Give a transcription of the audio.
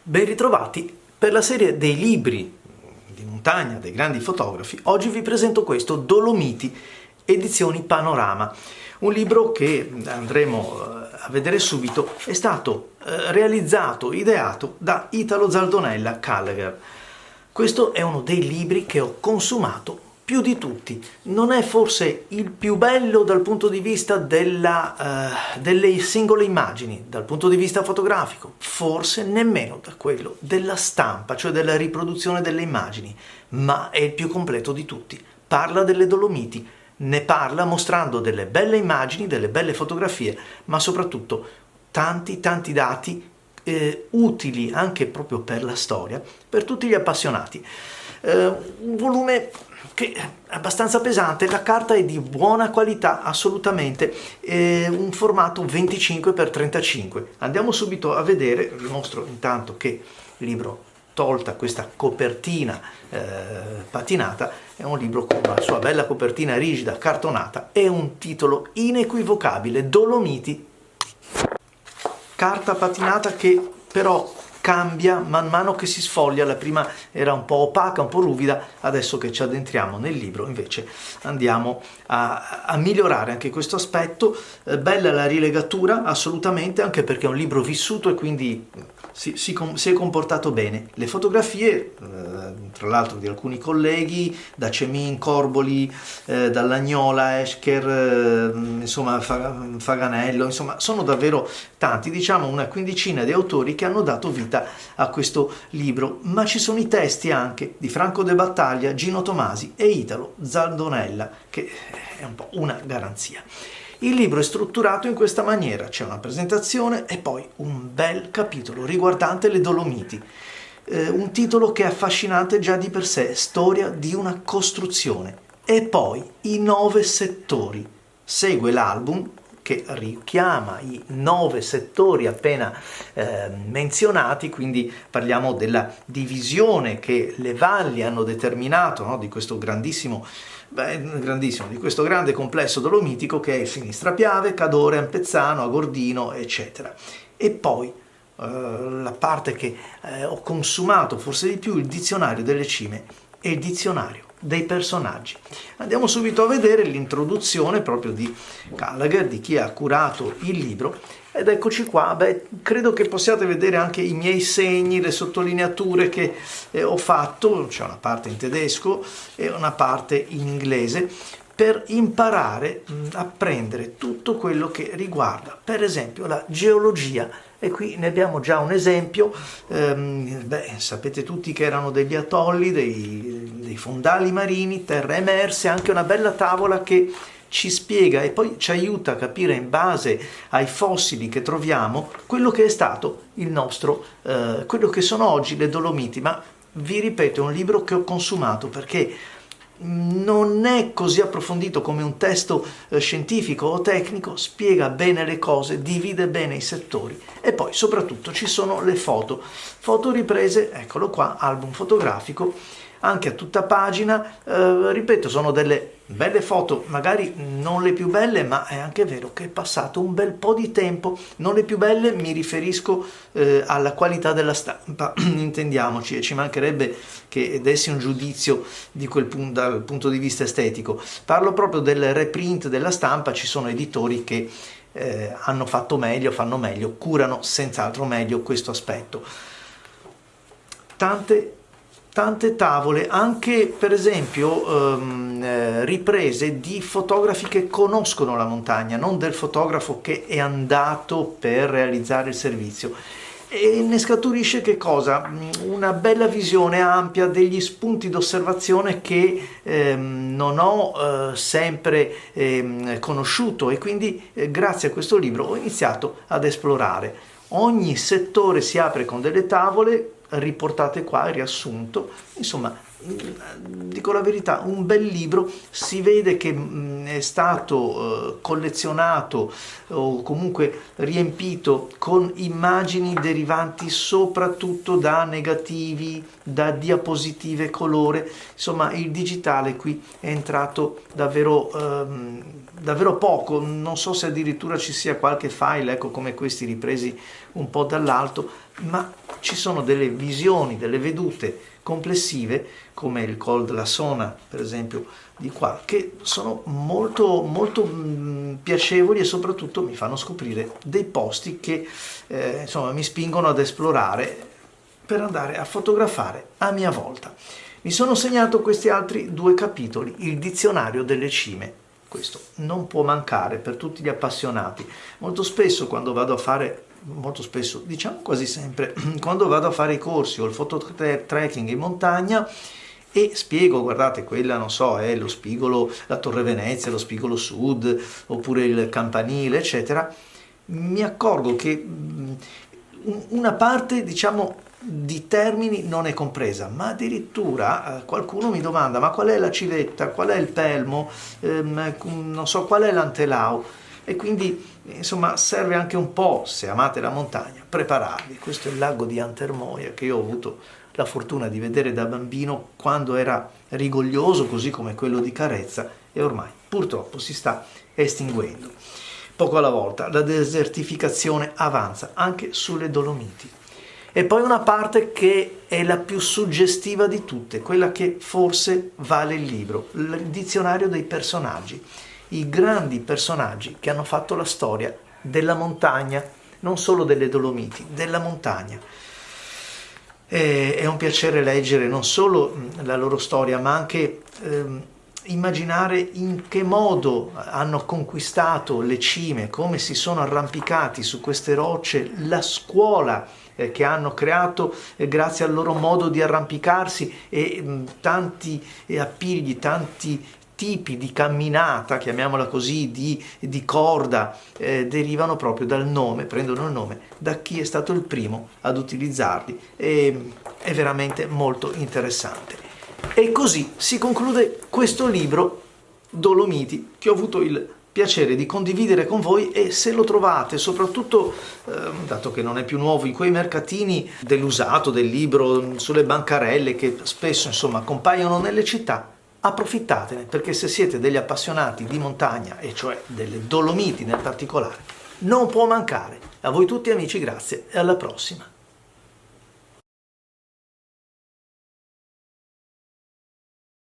Ben ritrovati per la serie dei libri di montagna dei grandi fotografi. Oggi vi presento questo, Dolomiti, edizioni Panorama. Un libro che andremo a vedere subito è stato realizzato, ideato da Italo Zaldonella Gallagher. Questo è uno dei libri che ho consumato più di tutti. Non è forse il più bello dal punto di vista delle singole immagini, dal punto di vista fotografico, forse nemmeno da quello della stampa, cioè della riproduzione delle immagini, ma è il più completo di tutti. Parla delle Dolomiti, ne parla mostrando delle belle immagini, delle belle fotografie, ma soprattutto tanti dati utili anche proprio per la storia, per tutti gli appassionati. Un volume che è abbastanza pesante, la carta è di buona qualità assolutamente, un formato 25x35. Andiamo subito a vedere, vi mostro intanto che il libro, tolta questa copertina patinata, è un libro con la sua bella copertina rigida, cartonata, e un titolo inequivocabile, Dolomiti. Carta patinata che però cambia man mano che si sfoglia. La prima era un po' opaca, un po' ruvida, adesso che ci addentriamo nel libro invece andiamo a migliorare anche questo aspetto. Bella la rilegatura assolutamente, anche perché è un libro vissuto e quindi si è comportato bene. Le fotografie, tra l'altro di alcuni colleghi, da Cemin, Corboli, da Lagnola, Escher, insomma Faganello, insomma sono davvero tanti, diciamo una quindicina di autori che hanno dato vita a questo libro, ma ci sono i testi anche di Franco De Battaglia, Gino Tomasi e Italo Zaldonella, che è un po' una garanzia. Il libro è strutturato in questa maniera: c'è una presentazione e poi un bel capitolo riguardante le Dolomiti. Un titolo che è affascinante già di per sé, storia di una costruzione. E poi i 9 settori. Segue l'album che richiama i 9 settori appena menzionati, quindi parliamo della divisione che le valli hanno determinato, no? Di questo di questo grande complesso dolomitico che è Sinistra Piave, Cadore, Ampezzano, Agordino, eccetera. E poi la parte che ho consumato forse di più, il dizionario delle cime e il dizionario dei personaggi. Andiamo subito a vedere l'introduzione proprio di Gallagher, di chi ha curato il libro, ed eccoci qua. Credo che possiate vedere anche i miei segni, le sottolineature che ho fatto. C'è una parte in tedesco e una parte in inglese, per imparare a prendere tutto quello che riguarda, per esempio, la geologia. E qui ne abbiamo già un esempio. Sapete tutti che erano degli atolli, dei fondali marini, terre emerse, anche una bella tavola che ci spiega e poi ci aiuta a capire, in base ai fossili che troviamo, quello che è stato il nostro, quello che sono oggi le Dolomiti. Ma vi ripeto, è un libro che ho consumato perché non è così approfondito come un testo scientifico o tecnico, spiega bene le cose, divide bene i settori e poi soprattutto ci sono le foto riprese, eccolo qua, album fotografico anche a tutta pagina. Ripeto, sono delle belle foto, magari non le più belle, ma è anche vero che è passato un bel po' di tempo. Non le più belle, mi riferisco alla qualità della stampa, intendiamoci, e ci mancherebbe che dessi un giudizio di dal punto di vista estetico. Parlo proprio del reprint della stampa. Ci sono editori che hanno fatto meglio, fanno meglio, curano senz'altro meglio questo aspetto. Tante tavole, anche per esempio riprese di fotografi che conoscono la montagna, non del fotografo che è andato per realizzare il servizio. E ne scaturisce che cosa? Una bella visione ampia, degli spunti d'osservazione che non ho sempre conosciuto, e quindi grazie a questo libro ho iniziato ad esplorare. Ogni settore si apre con delle tavole riportate qua, riassunto, insomma, dico la verità, un bel libro. Si vede che è stato collezionato o comunque riempito con immagini derivanti soprattutto da negativi, da diapositive colore. Insomma, il digitale qui è entrato davvero poco. Non so se addirittura ci sia qualche file, ecco, come questi ripresi un po' dall'alto, ma ci sono delle visioni, delle vedute complessive, come il Col della Sona, per esempio, di qua, che sono molto, molto piacevoli e soprattutto mi fanno scoprire dei posti che insomma mi spingono ad esplorare per andare a fotografare a mia volta. Mi sono segnato questi altri 2 capitoli, il dizionario delle cime. Questo non può mancare per tutti gli appassionati. Molto spesso quando vado a fare, molto spesso, diciamo quasi sempre, quando vado a fare i corsi o il fototrekking in montagna e spiego, guardate, quella non so, è lo spigolo, la Torre Venezia, lo spigolo sud, oppure il campanile, eccetera, mi accorgo che una parte, diciamo, di termini non è compresa, ma addirittura qualcuno mi domanda: ma qual è la civetta, qual è il pelmo, non so qual è l'antelao, e quindi insomma serve anche un po', se amate la montagna, prepararvi. Questo è il lago di Antermoia che io ho avuto la fortuna di vedere da bambino quando era rigoglioso, così come quello di Carezza, e ormai purtroppo si sta estinguendo. Poco alla volta la desertificazione avanza anche sulle Dolomiti. E poi una parte che è la più suggestiva di tutte, quella che forse vale il libro, il dizionario dei personaggi, i grandi personaggi che hanno fatto la storia della montagna, non solo delle Dolomiti, della montagna. È un piacere leggere non solo la loro storia, ma anche immaginare in che modo hanno conquistato le cime, come si sono arrampicati su queste rocce, la scuola che hanno creato grazie al loro modo di arrampicarsi e tanti appigli, tanti tipi di camminata, chiamiamola così, di corda, derivano proprio dal nome, prendono il nome da chi è stato il primo ad utilizzarli. È veramente molto interessante. E così si conclude questo libro Dolomiti, che ho avuto il piacere di condividere con voi, e se lo trovate, soprattutto dato che non è più nuovo, in quei mercatini dell'usato, del libro, sulle bancarelle che spesso insomma compaiono nelle città, approfittatene, perché se siete degli appassionati di montagna, e cioè delle Dolomiti nel particolare, non può mancare. A voi tutti amici, grazie e alla prossima.